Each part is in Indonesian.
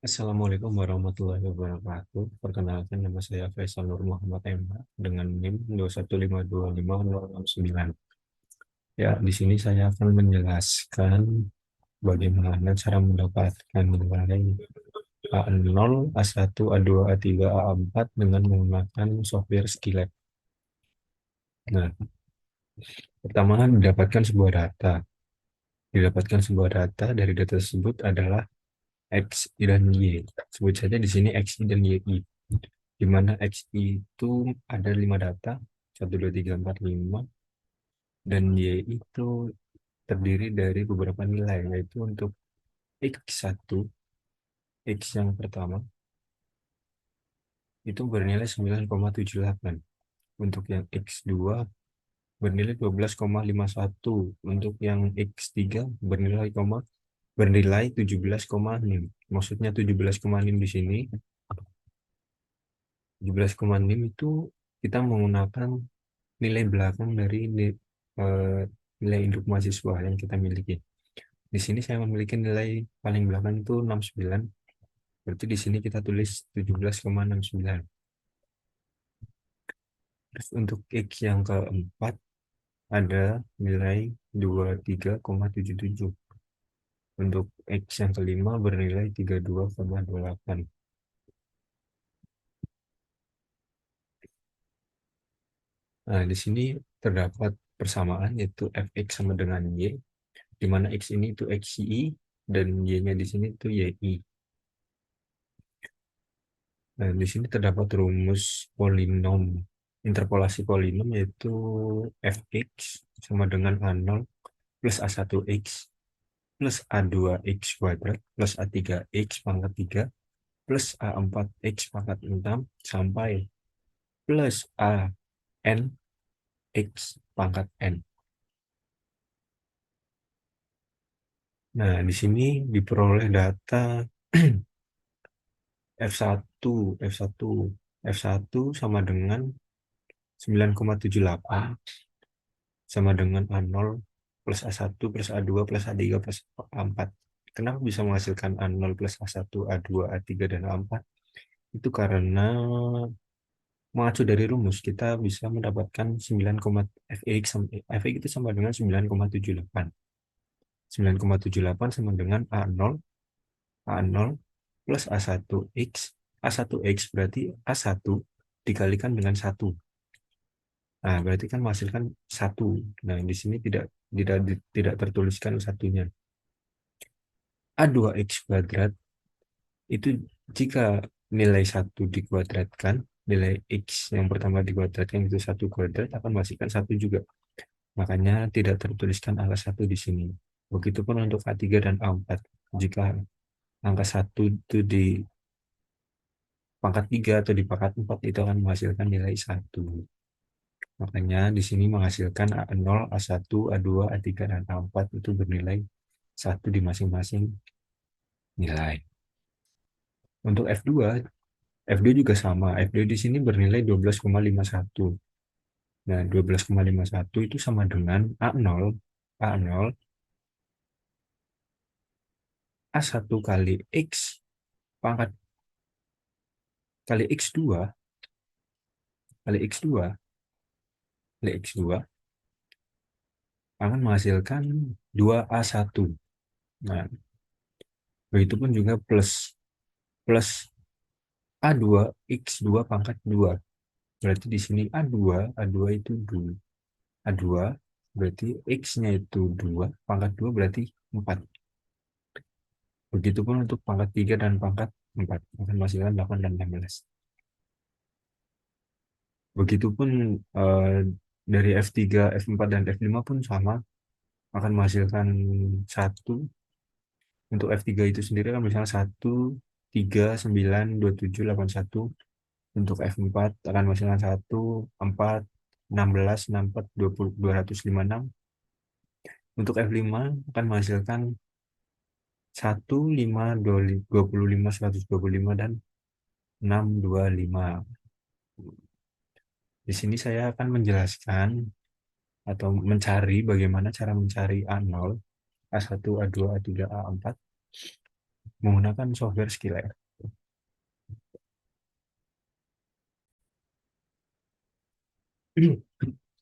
Assalamualaikum warahmatullahi wabarakatuh. Perkenalkan, nama saya Faisal Nur Muhammad MH dengan NIM 215250069. Ya, di sini saya akan menjelaskan bagaimana cara mendapatkan nilai A0, A1, A2, A3, A4 dengan menggunakan software Skillab. Nah, pertama didapatkan sebuah data. Didapatkan sebuah data, dari data tersebut adalah X dan Y. Sebut saja di sini X dan Y. Di mana X itu ada 5 data, 1, 2, 3, 4, 5, dan Y itu terdiri dari beberapa nilai, yaitu untuk X1, X yang pertama, itu bernilai 9,78. Untuk yang X2 bernilai 12,51. Untuk yang X3 bernilai 17,6. Maksudnya 17,6 di sini, 17,6 itu kita menggunakan nilai belakang dari eh, nilai induk mahasiswa yang kita miliki. Di sini saya memiliki nilai paling belakang itu 69, berarti di sini kita tulis 17,69. Terus untuk X yang keempat ada nilai 23,77. Untuk X yang kelima bernilai 32,28. Nah, di sini terdapat persamaan, yaitu fx sama dengan y, di mana x ini itu xy dan y-nya di sini itu yi. Nah, di sini terdapat rumus polinom, interpolasi polinom, yaitu fx sama dengan A0 plus A1x plus A2x kuadrat plus A3x pangkat 3 plus A4x pangkat 6 sampai plus AN x pangkat n. Nah, di sini diperoleh data F1, F1, F1 sama dengan 9,78 sama dengan A0 plus A1 plus A2 plus A3 plus A4. Kenapa bisa menghasilkan A0 plus A1, A2, A3, dan A4? Itu karena mengacu dari rumus, kita bisa mendapatkan 9, Fx, Fx itu sama dengan 9,78. 9,78 sama dengan A0 plus A1x. A1x berarti A1 dikalikan dengan 1. Nah, berarti kan menghasilkan 1. Nah, di sini tidak tertuliskan satunya. A2x kuadrat itu jika nilai 1 dikuadratkan, nilai x yang pertama dikuadratkan itu 1 kuadrat akan menghasilkan 1 juga. Makanya tidak tertuliskan angka 1 di sini. Begitupun untuk A3 dan A4. Jika angka 1 itu di pangkat 3 atau di pangkat 4 itu akan menghasilkan nilai 1. Makanya di sini menghasilkan A0, A1, A2, A3, dan A4 itu bernilai 1 di masing-masing nilai. Untuk F2 juga sama. F2 di sini bernilai 12,51. Nah, 12,51 itu sama dengan A0 A1 kali X pangkat kali X2 kali X2 kali X2 akan menghasilkan 2A1. Nah, begitupun juga plus A2 X2 pangkat 2. Berarti di sini A2 itu 2. A2 berarti X-nya itu 2, pangkat 2 berarti 4. Begitupun untuk pangkat 3 dan pangkat 4. Akan menghasilkan 8 dan 16. Begitupun dari F3, F4, dan F5 pun sama. Akan menghasilkan 1. Untuk F3 itu sendiri kan misalnya 1, 3, 9, 27, 81. Untuk F4 akan menghasilkan 1, 4, 16, 64, 20, 256. Untuk F5 akan menghasilkan 1, 5, 25, 125, dan 625. Di sini saya akan menjelaskan atau mencari bagaimana cara mencari A0, A1, A2, A3, A4 menggunakan software Skillab.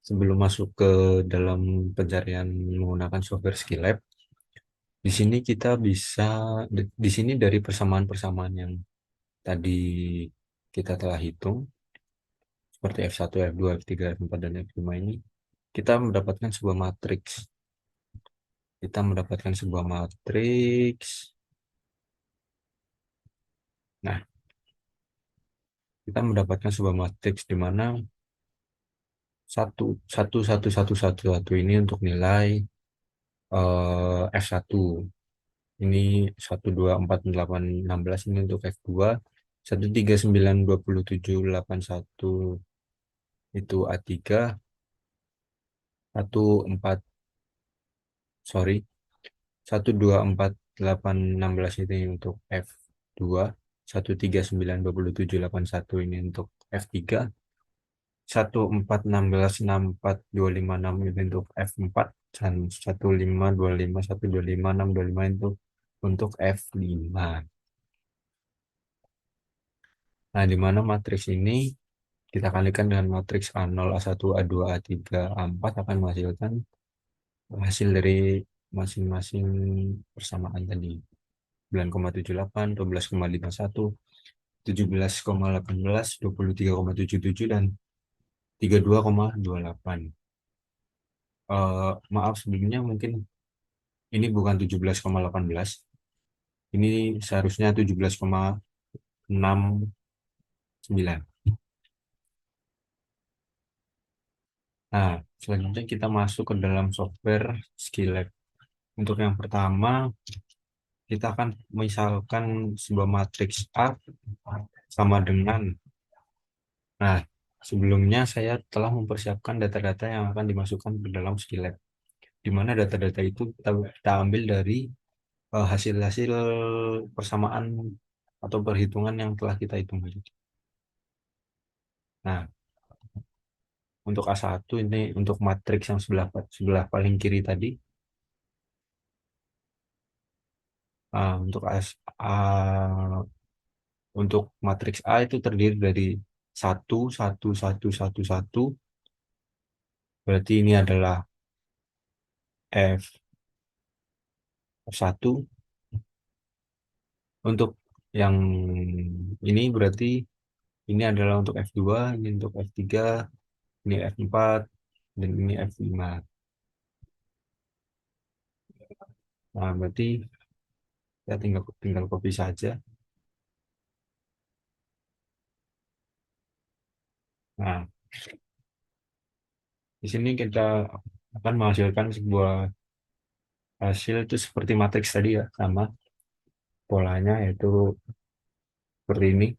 Sebelum masuk ke dalam pencarian menggunakan software Skillab, di sini kita bisa di sini dari persamaan-persamaan yang tadi kita telah hitung seperti F1, F2, F3, F4 dan F5 ini, kita mendapatkan sebuah matriks. Kita mendapatkan sebuah matriks. Nah, kita mendapatkan sebuah matriks di mana satu satu satu satu satu satu ini untuk nilai F1, ini 1, 2, 4, 8, 16 ini untuk F2, 1, 3, 9, 27, 81 itu A3, 1, 4, sorry, 1, 2, 4, 8, 16 ini untuk F2, 1, 3, 9, 27, 81 ini untuk F3, 1, 4, 16, 64, 256 itu untuk F4, dan 1, 5, 25, 1, 2, 5, 6, 25 itu untuk F5. Nah, di mana matriks ini kita kalikan dengan matriks A0, A1, A2, A3, A4 akan menghasilkan hasil dari masing-masing persamaan tadi. 9,78, 12,51, 17,18, 23,77, dan 32,28. Maaf sebelumnya, mungkin ini bukan 17,18, ini seharusnya 17,69. Nah, selanjutnya kita masuk ke dalam software Skillab. Untuk yang pertama, kita akan misalkan sebuah matriks A sama dengan, nah, sebelumnya saya telah mempersiapkan data-data yang akan dimasukkan ke dalam Skillab, di mana data-data itu kita ambil dari hasil-hasil persamaan atau perhitungan yang telah kita hitung. Nah, untuk A1 ini untuk matriks yang sebelah paling kiri tadi, untuk untuk matriks A itu terdiri dari 1, 1, 1, 1, 1, berarti ini adalah F1. Untuk yang ini berarti ini adalah untuk F2, ini untuk F3, ini F4, dan ini F5. Nah, berarti ya tinggal tinggal copy saja. Nah, di sini kita akan menghasilkan sebuah hasil itu seperti matriks tadi ya, sama polanya yaitu seperti ini.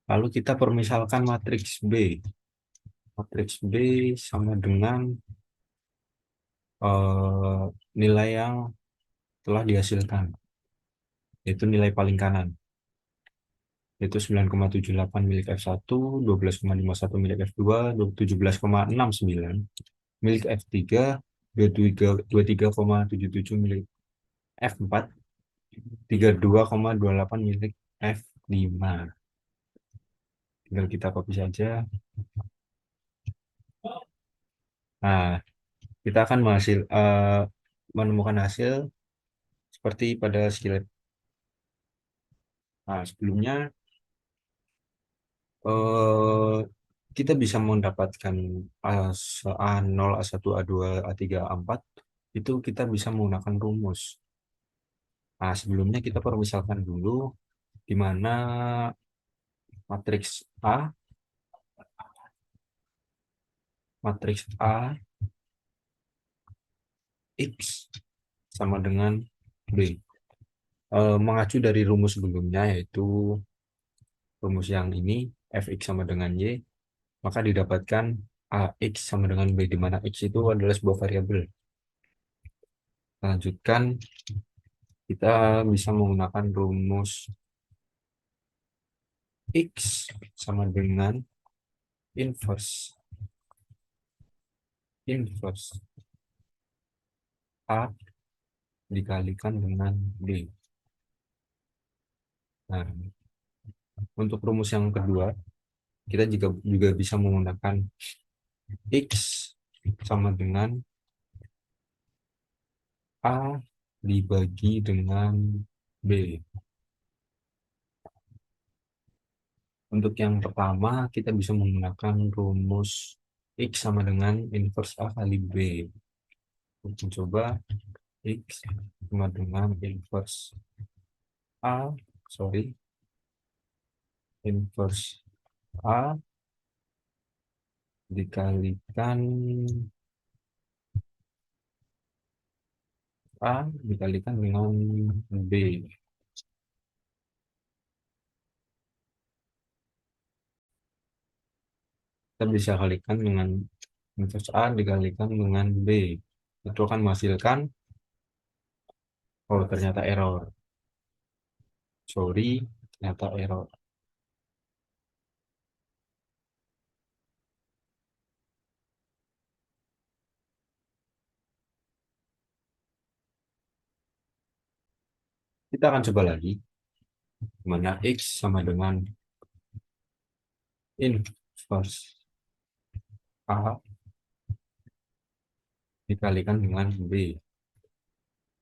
Lalu kita permisalkan matriks B. Matriks B sama dengan nilai yang telah dihasilkan, yaitu nilai paling kanan, yaitu 9,78 milik F1, 12,51 milik F2, 17,69 milik F3, 23,77 milik F4, 32,28 milik F5. Tinggal kita copy saja. Nah, kita akan menemukan hasil seperti pada skillet. Nah, sebelumnya eh, kita bisa mendapatkan A0, A1, A2, A3, A4 itu kita bisa menggunakan rumus. Nah, sebelumnya kita permisalkan dulu di mana matriks A X sama dengan B. Mengacu dari rumus sebelumnya yaitu rumus yang ini, Fx sama dengan Y, maka didapatkan AX sama dengan B, di mana X itu adalah sebuah variabel. Lanjutkan, kita bisa menggunakan rumus X sama dengan inverse A dikalikan dengan B. Nah, untuk rumus yang kedua, kita juga bisa menggunakan X sama dengan A dibagi dengan B. Untuk yang pertama, kita bisa menggunakan rumus X sama dengan inverse A kali B. Untuk coba X sama dengan inverse A, sorry, inverse A dikalikan A dikalikan dengan B. Kita bisa kalikan dengan inverse A dikalikan dengan B. Itu akan menghasilkan, oh ternyata error. Sorry, ternyata error. Kita akan coba lagi, mana X sama dengan inverse A dikalikan dengan B.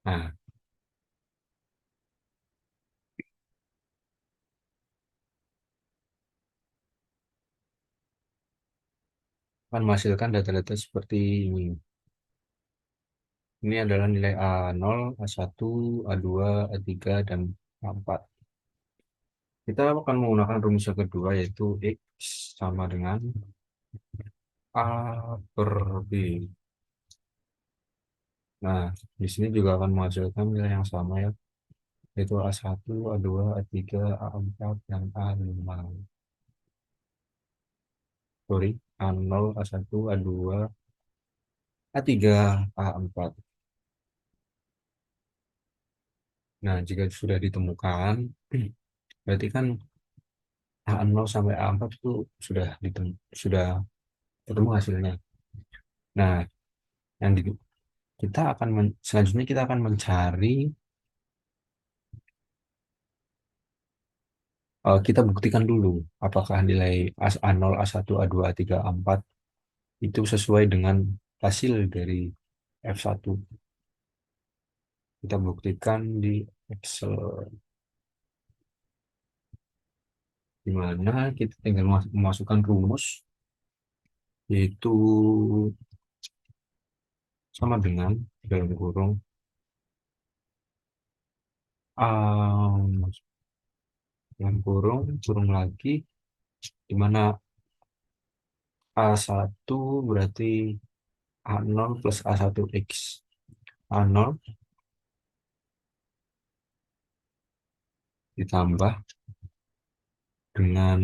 Nah, akan menghasilkan data-data seperti ini. Ini adalah nilai A0, A1, A2, A3, dan A4. Kita akan menggunakan rumus yang kedua, yaitu X sama dengan A per B. Nah, di sini juga akan menghasilkan nilai yang sama ya, yaitu A1, A2, A3, A4, dan A5. Sorry, A0, A1, A2, A3, A4. Nah, jika sudah ditemukan, berarti kan A0 sampai A4 itu sudah ketemu hasilnya. Nah, yang di, kita akan selanjutnya kita akan mencari, kita buktikan dulu apakah nilai A0, A1, A2, A3, A4 itu sesuai dengan hasil dari F1. Kita buktikan di Excel, di mana kita tinggal memasukkan rumus, yaitu sama dengan dalam kurung dalam kurung kurung lagi, di mana A1 berarti A0 plus A1X. A0 ditambah dengan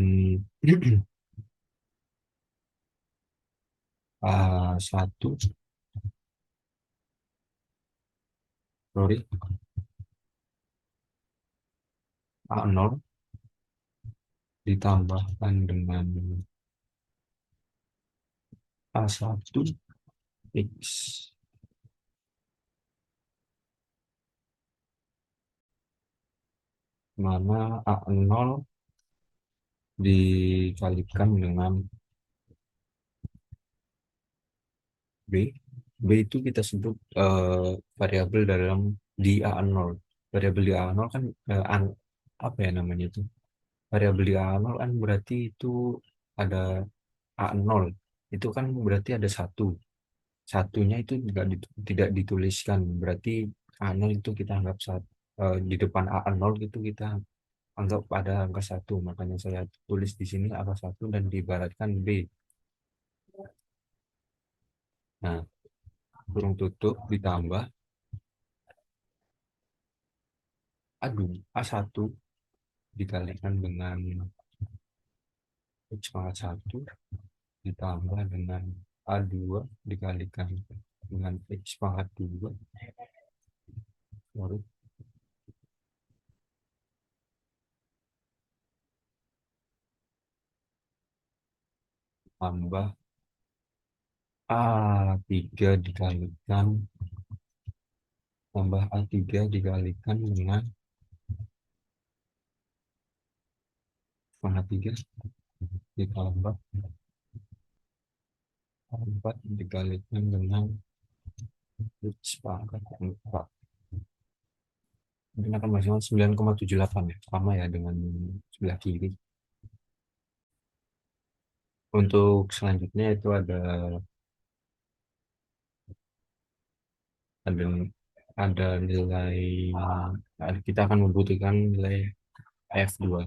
A1, sorry, A0 ditambahkan dengan A1X, mana A0 dikalikan dengan B. B itu kita sebut variabel dalam di A0. Variabel di A0 kan apa ya namanya itu? Variabel di A0 kan berarti itu ada A0. Itu kan berarti ada satu. Satunya itu tidak dituliskan. Berarti A0 itu kita anggap satu. Di depan A0 itu kita anggap ada angka satu. Makanya saya tulis di sini angka satu dan diibaratkan B. Nah, kurung tutup ditambah, aduh, A1 dikalikan dengan X pangkat 1 ditambah dengan A2 dikalikan dengan X pangkat 2, baru tambah A3 dikalikan tambah A3 dikalikan dengan A3 ditambah A4 dikalikan dengan X pangkat 4. Mungkin akan menghasilkan 9,78 ya, sama ya dengan sebelah kiri. Untuk selanjutnya itu ada ada nilai, kita akan membutuhkan nilai F2,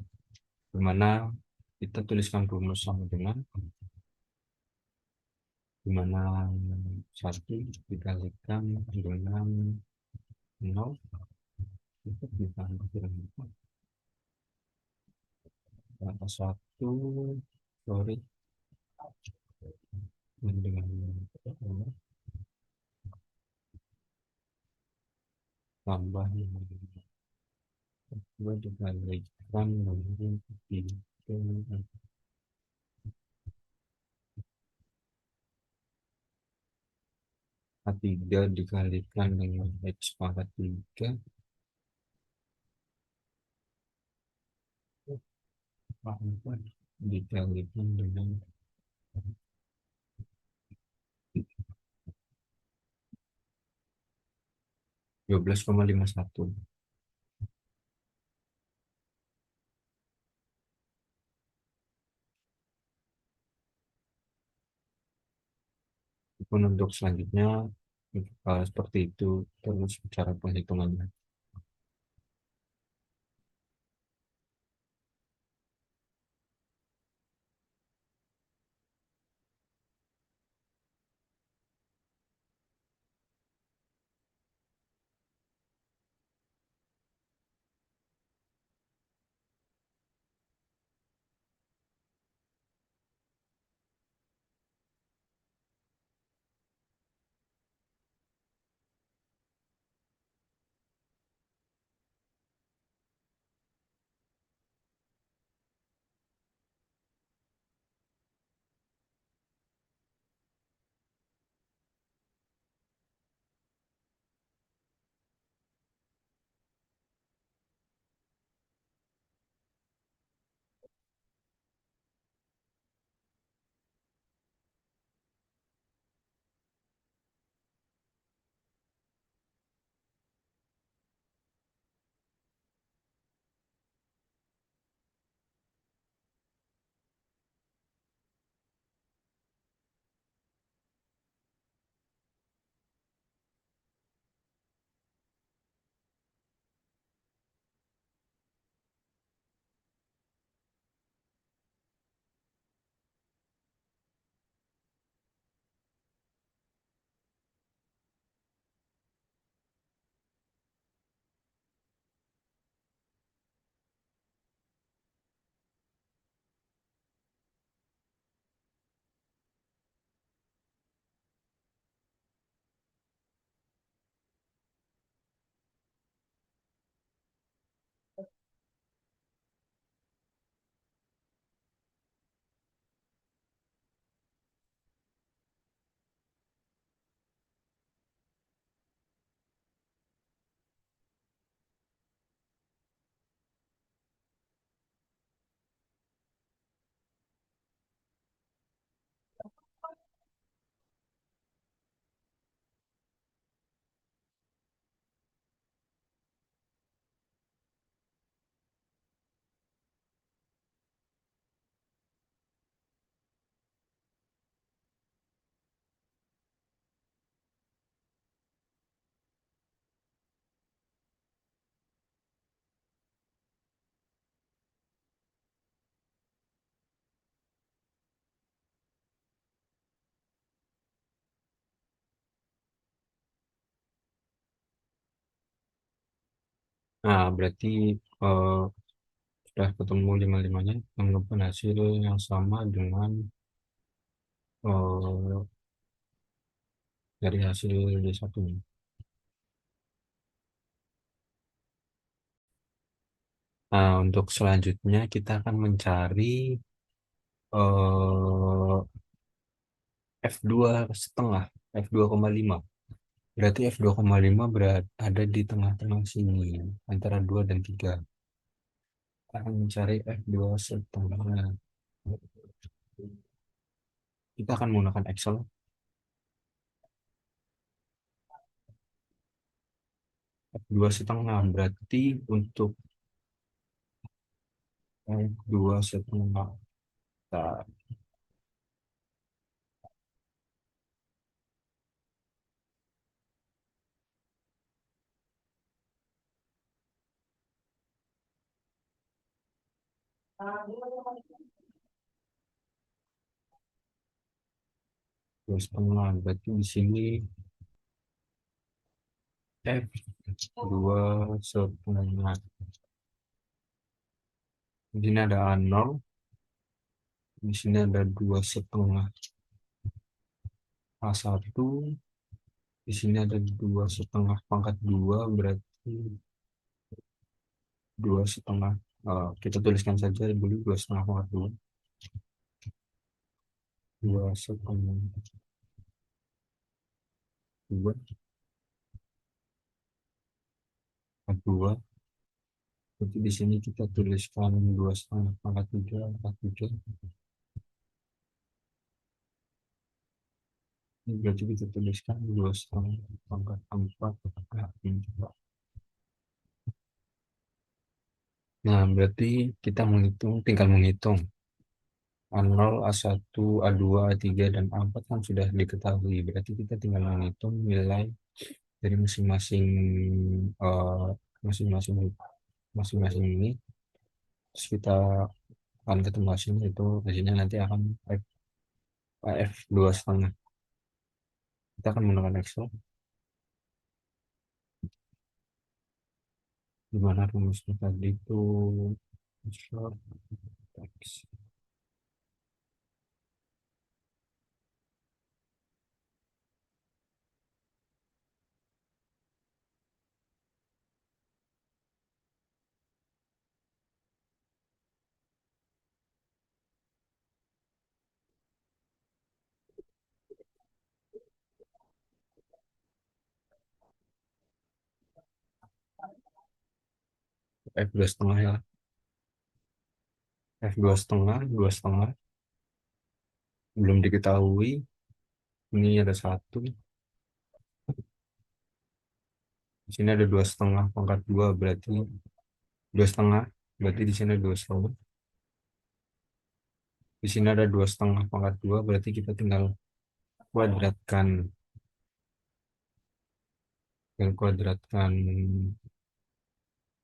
di mana kita tuliskan rumus sama dengan di mana 1 dikalikan dengan 0 itu dikalikan berapa, 1 sorry dengan tambah 2 dikalikan dengan 3 A3 dikalikan dengan X pangkat 3 dikalikan dengan 12,51. Pun untuk selanjutnya seperti itu terus cara penghitungannya. Nah, berarti eh, sudah ketemu lima-limanya menemukan hasil yang sama dengan eh, dari hasil D1. Nah, untuk selanjutnya kita akan mencari eh, F2 setengah, F2,5. Berarti F2,5 ada di tengah-tengah sini, antara 2 dan 3. Kita akan mencari F2 setengah. Kita akan menggunakan Excel. F2 setengah berarti untuk F2 setengah. Nah, 2 setengah berarti di sini F2 setengah. Di sini ada A0, di sini ada 2 setengah. A1, di sini ada 2 setengah pangkat 2 berarti 2 setengah. Kita tuliskan saja dulu 2 setengah pangkat 2. 2 setengah 2 pangkat 2. Jadi di sini kita tuliskan 2 setengah pangkat 3 pangkat 3. Ini berarti kita tuliskan 2 setengah pangkat 4 pangkat 3. Nah, berarti kita tinggal menghitung A0, A1, A2, A3, dan A4 kan sudah diketahui. Berarti kita tinggal menghitung nilai dari masing-masing eh, masing-masing masing-masing ini. Terus kita akan ketemu hasilnya itu hasilnya nanti akan F2 setengah. Kita akan menggunakan Excel. Gimana rumusnya tadi itu short text F2 setengah ya. F2 setengah, 2 setengah belum diketahui. Ini ada 1, di sini ada 2 setengah pangkat 2 berarti 2 setengah, berarti di sini ada 2 setengah. Di sini ada 2 setengah pangkat 2 berarti kita tinggal kuadratkan,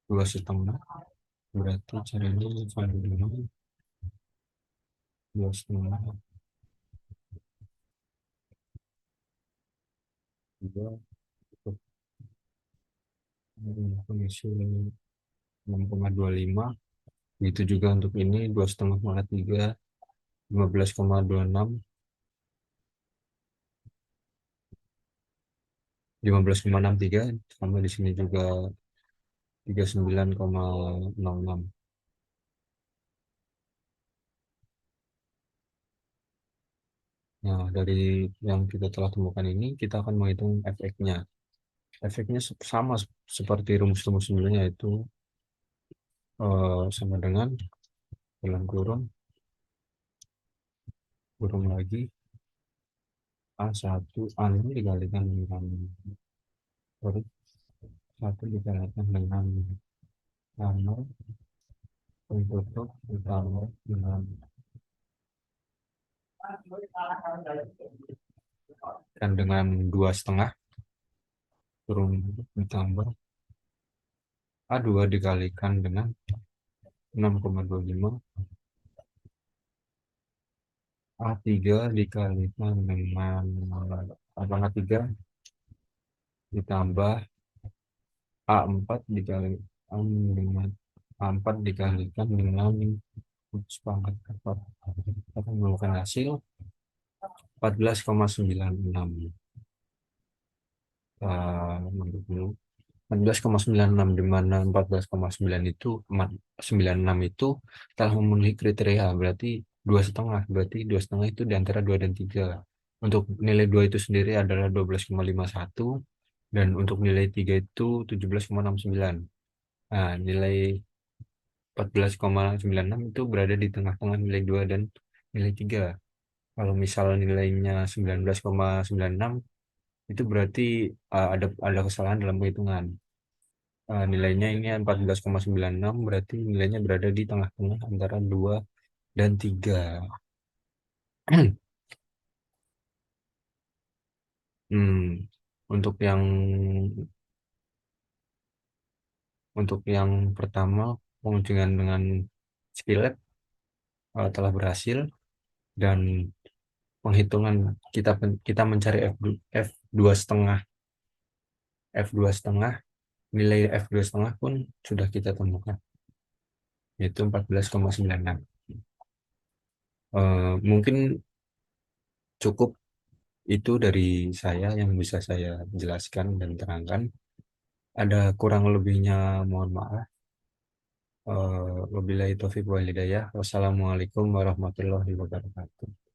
2 setengah, berarti caranya sampai dengan 2 setengah, 2 kondisi 6,25. Itu juga untuk ini 2 setengah pangkat 3 15,26, 15,63, sama di sini juga 39,06. Nah, dari yang kita telah temukan ini, kita akan menghitung efeknya. Efeknya sama seperti rumus-rumus sebelumnya, yaitu sama dengan dalam kurung lagi A1, A0 dikalikan dengan, sorry, 1 dikalikan dengan A0 untuk ditambah dengan, dan dengan 2 setengah kurung ditambah A2 dikalikan dengan 6,25, A3 dikalikan dengan pangkat 3 ditambah A4 dikalikan dengan A4 dikalikan dengan pangkat 4. Kita akan menemukan hasil 14,96. 14,96, di mana 14,9 itu 96 itu telah memenuhi kriteria, berarti 2 setengah, berarti 2 setengah itu di antara 2 dan 3. Untuk nilai 2 itu sendiri adalah 12,51, Dan untuk nilai 3 itu 17,69. Nah, nilai 14,96 itu berada di tengah-tengah nilai 2 dan nilai 3. Kalau misal nilainya 19,96 itu berarti ada kesalahan dalam perhitungan. Nilainya ini 14,96 berarti nilainya berada di tengah-tengah antara 2 dan 3. Hmm, untuk yang untuk yang pertama pengujian dengan Skillab telah berhasil dan penghitungan kita mencari F2 setengah F2 setengah nilai F2 setengah pun sudah kita temukan yaitu 14,96. Mungkin cukup itu dari saya yang bisa saya jelaskan dan terangkan. Ada kurang lebihnya mohon maaf. Wabillahi taufiq wal hidayah. Wassalamualaikum warahmatullahi wabarakatuh.